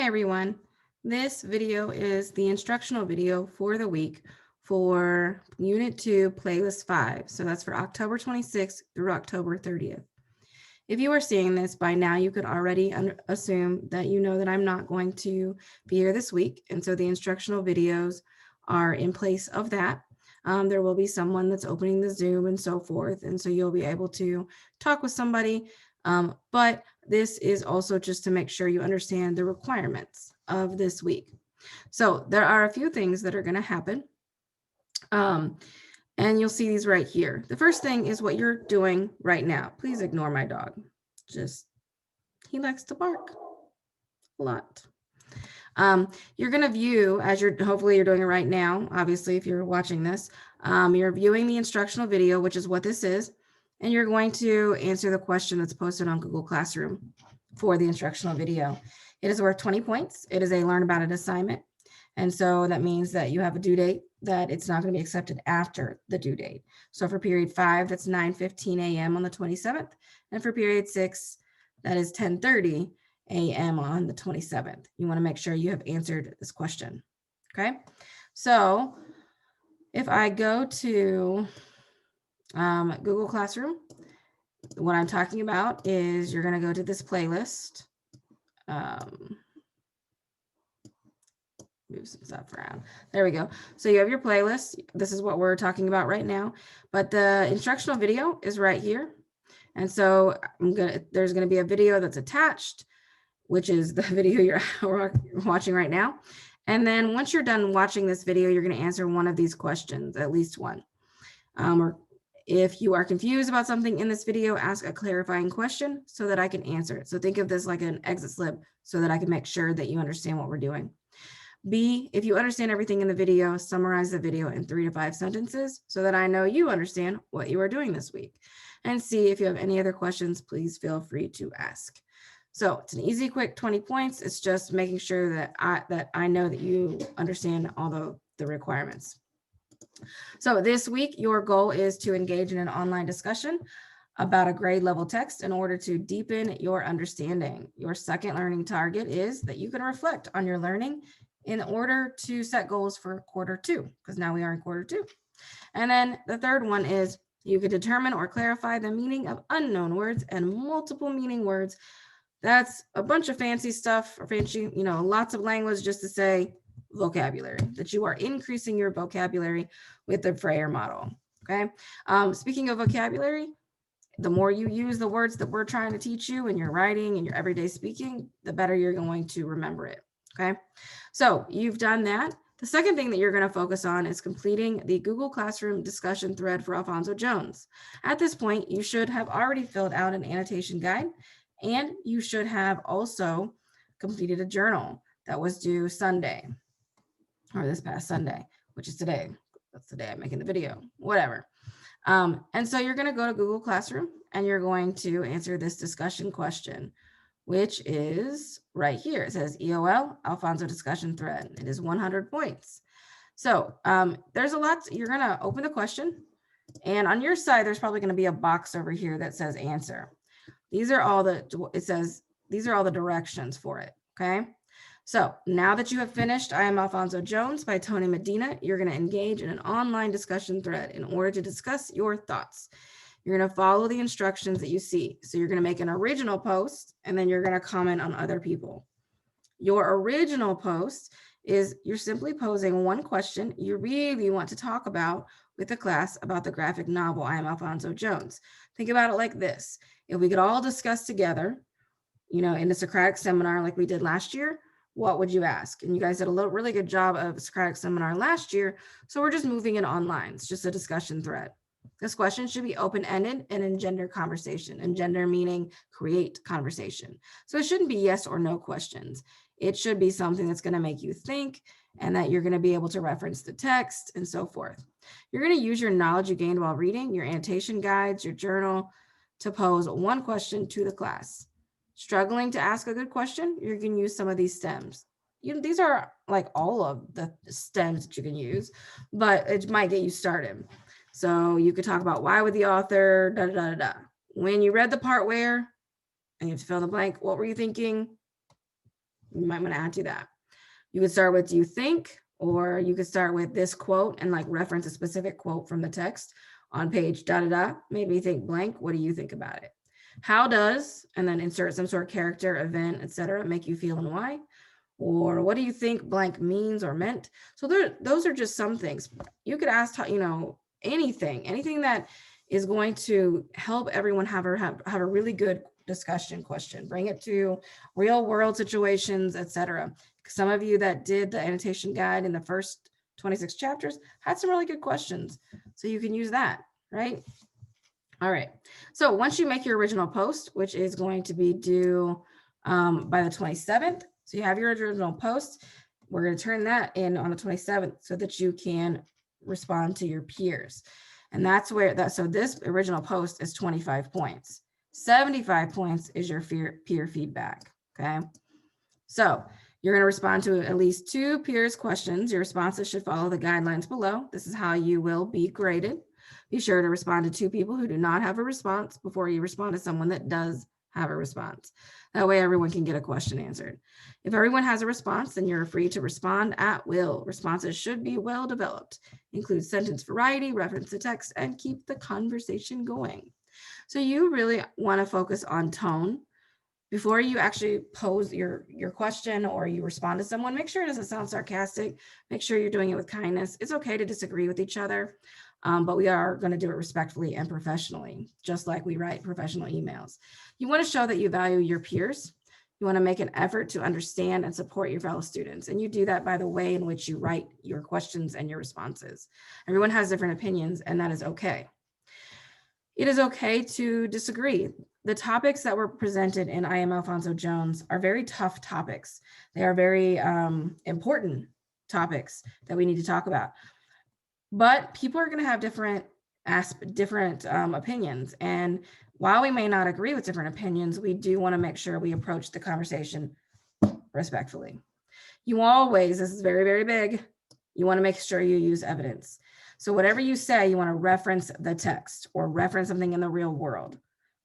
Hey everyone, this video is the instructional video for the week for Unit 2, Playlist 5. So that's for October 26th through October 30th. If you are seeing this by now, you could already assume that you know that I'm not going to be here this week. And so the instructional videos are in place of that. There will be someone that's opening the Zoom and so forth. And so you'll be able to talk with somebody. But this is also just to make sure you understand the requirements of this week. So there are a few things that are going to happen. And you'll see these right here. The first thing is what you're doing right now. Please ignore my dog. He likes to bark a lot. You're going to view, as hopefully you're doing it right now, obviously, if you're watching this, you're viewing the instructional video, which is what this is, and you're going to answer the question that's posted on Google Classroom for the instructional video. It is worth 20 points. It is a learn about it assignment. And so that means that you have a due date, that it's not going to be accepted after the due date. So for period 5, that's 9:15 a.m. on the 27th. And for period 6, that is 10:30 a.m. on the 27th. You want to make sure you have answered this question. Okay. So if I go to Google Classroom, what I'm talking about is you're going to go to this playlist. Move some stuff around. There we go. So you have your playlist. This is what we're talking about right now, but the instructional video is right here. And so there's going to be a video that's attached, which is the video you're watching right now. And then once you're done watching this video, you're going to answer one of these questions, at least one. Or if you are confused about something in this video, ask a clarifying question so that I can answer it. So think of this like an exit slip so that I can make sure that you understand what we're doing. B, if you understand everything in the video, summarize the video in 3 to 5 sentences so that I know you understand what you are doing this week. And C, if you have any other questions, please feel free to ask. So it's an easy, quick 20 points. It's just making sure that I know that you understand all the requirements. So this week, your goal is to engage in an online discussion about a grade level text in order to deepen your understanding. Your second learning target is that you can reflect on your learning in order to set goals for quarter 2, because now we are in quarter 2. And then the third one is you could determine or clarify the meaning of unknown words and multiple meaning words. That's a bunch of fancy stuff, or fancy, lots of language just to say vocabulary, that you are increasing your vocabulary with the Freyer model. Okay. Speaking of vocabulary, the more you use the words that we're trying to teach you in your writing and your everyday speaking, the better you're going to remember it. Okay. So you've done that. The second thing that you're going to focus on is completing the Google Classroom discussion thread for Alfonso Jones. At this point, you should have already filled out an annotation guide, and you should have also completed a journal that was due Sunday, or this past Sunday, which is today. That's the day I'm making the video, whatever. And so you're going to go to Google Classroom and you're going to answer this discussion question, which is right here. It says EOL Alfonso discussion thread. It is 100 points. So there's a lot. You're going to open the question, and on your side, there's probably going to be a box over here that says answer. These are all the directions for it. Okay. So now that you have finished I Am Alfonso Jones by Tony Medina, you're going to engage in an online discussion thread in order to discuss your thoughts. You're going to follow the instructions that you see. So you're going to make an original post, and then you're going to comment on other people. Your original post is you're simply posing one question you really want to talk about with the class about the graphic novel I Am Alfonso Jones. Think about it like this. If we could all discuss together, in the Socratic seminar like we did last year, what would you ask? And you guys did a really good job of Socratic seminar last year. So we're just moving it online. It's just a discussion thread. This question should be open-ended and engender conversation. Engender meaning create conversation. So it shouldn't be yes or no questions. It should be something that's going to make you think and that you're going to be able to reference the text and so forth. You're going to use your knowledge you gained while reading, your annotation guides, your journal to pose one question to the class. Struggling to ask a good question, you can use some of these stems. These are like all of the stems that you can use, but it might get you started. So you could talk about why would the author, da, da, da, da. When you read the part where, and you have to fill in the blank, what were you thinking? You might want to add to that. You could start with, do you think, or you could start with this quote and like reference a specific quote from the text on page da da da, made me think blank. What do you think about it? How does, and then insert some sort of character, event, etc., make you feel and why? Or what do you think blank means or meant? So those are just some things. You could ask, anything that is going to help everyone have a really good discussion question. Bring it to real world situations, etc. Some of you that did the annotation guide in the first 26 chapters had some really good questions. So you can use that, right? All right. So once you make your original post, which is going to be due by the 27th, so you have your original post, we're going to turn that in on the 27th so that you can respond to your peers. And that's where so this original post is 25 points. 75 points is your peer feedback. Okay. So you're going to respond to at least 2 peers' questions. Your responses should follow the guidelines below. This is how you will be graded. Be sure to respond to 2 people who do not have a response before you respond to someone that does have a response. That way everyone can get a question answered. If everyone has a response, then you're free to respond at will. Responses should be well developed, include sentence variety, reference the text, and keep the conversation going. So you really want to focus on tone. Before you actually pose your question or you respond to someone, make sure it doesn't sound sarcastic. Make sure you're doing it with kindness. It's okay to disagree with each other, but we are going to do it respectfully and professionally, just like we write professional emails. You want to show that you value your peers. You want to make an effort to understand and support your fellow students. And you do that by the way in which you write your questions and your responses. Everyone has different opinions, and that is okay. It is okay to disagree. The topics that were presented in I Am Alfonso Jones are very tough topics. They are very important topics that we need to talk about. But people are going to have different opinions. And while we may not agree with different opinions, we do want to make sure we approach the conversation respectfully. You always, this is very, very big, you want to make sure you use evidence. So whatever you say, you want to reference the text or reference something in the real world.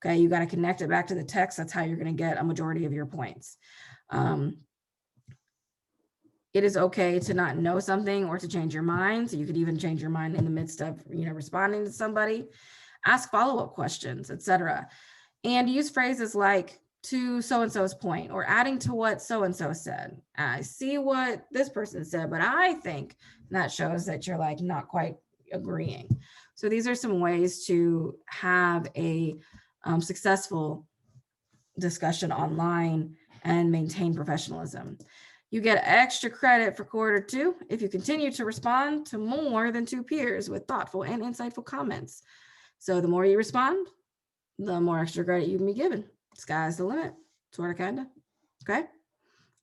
Okay, you got to connect it back to the text. That's how you're going to get a majority of your points. It is okay to not know something or to change your mind. So you could even change your mind in the midst of, responding to somebody. Ask follow-up questions, etc. And use phrases like, to so-and-so's point, or adding to what so-and-so said. I see what this person said, but I think that shows that you're like not quite agreeing. So these are some ways to have a successful discussion online and maintain professionalism. You get extra credit for quarter 2 if you continue to respond to more than 2 peers with thoughtful and insightful comments. So the more you respond, the more extra credit you can be given. Sky's the limit, sort of, kind of. Okay.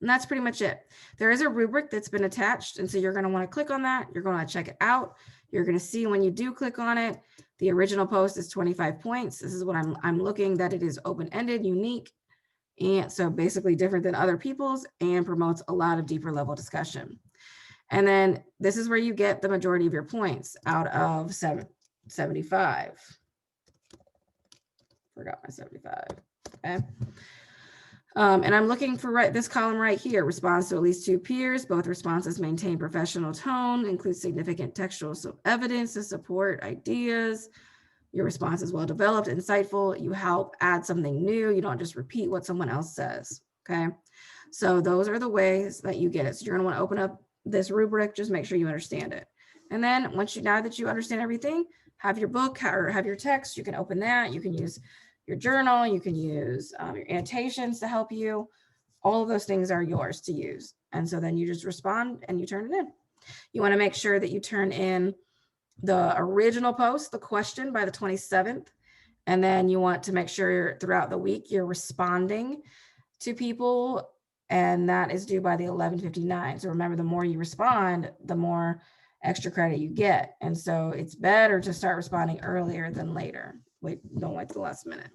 And that's pretty much it. There is a rubric that's been attached. And so you're going to want to click on that. You're going to check it out. You're going to see when you do click on it, the original post is 25 points. This is what I'm looking, that it is open-ended, unique, and so basically different than other people's, and promotes a lot of deeper level discussion. And then this is where you get the majority of your points out of 75. Forgot my 75. Okay. And I'm looking for this column right here, response to at least 2 peers. Both responses maintain professional tone, include significant textual evidence to support ideas. Your response is well developed, insightful. You help add something new. You don't just repeat what someone else says. Okay. So those are the ways that you get it. So you're going to want to open up this rubric, just make sure you understand it. And then now that you understand everything, have your book or have your text, you can open that. You can use your journal, you can use your annotations to help you. All of those things are yours to use. And so then you just respond and you turn it in. You want to make sure that you turn in the original post, the question, by the 27th. And then you want to make sure throughout the week you're responding to people, and that is due by the 11:59. So remember, the more you respond, the more extra credit you get. And so it's better to start responding earlier than later. Don't wait till the last minute.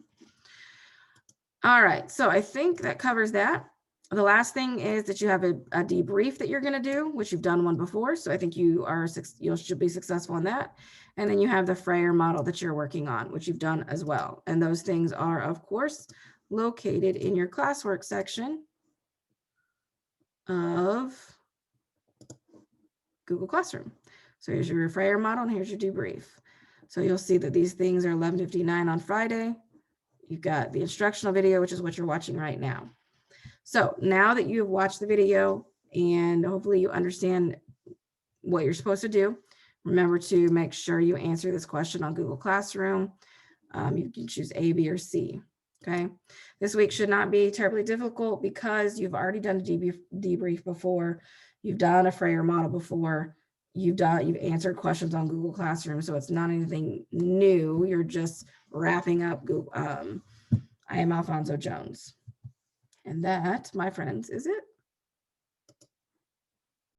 All right, so I think that covers that. The last thing is that you have a debrief that you're going to do, which you've done one before. So I think you should be successful in that. And then you have the Frayer model that you're working on, which you've done as well. And those things are, of course, located in your classwork section of Google Classroom. So here's your Freyer model and here's your debrief. So you'll see that these things are 11:59 on Friday. You've got the instructional video, which is what you're watching right now. So now that you've watched the video and hopefully you understand what you're supposed to do, remember to make sure you answer this question on Google Classroom. You can choose A, B, or C. Okay. This week should not be terribly difficult because you've already done a debrief before. You've done a Freyer model before. You've answered questions on Google Classroom. So it's not anything new. You're just wrapping up Google. I am Alfonso Jones. And that, my friends, is it.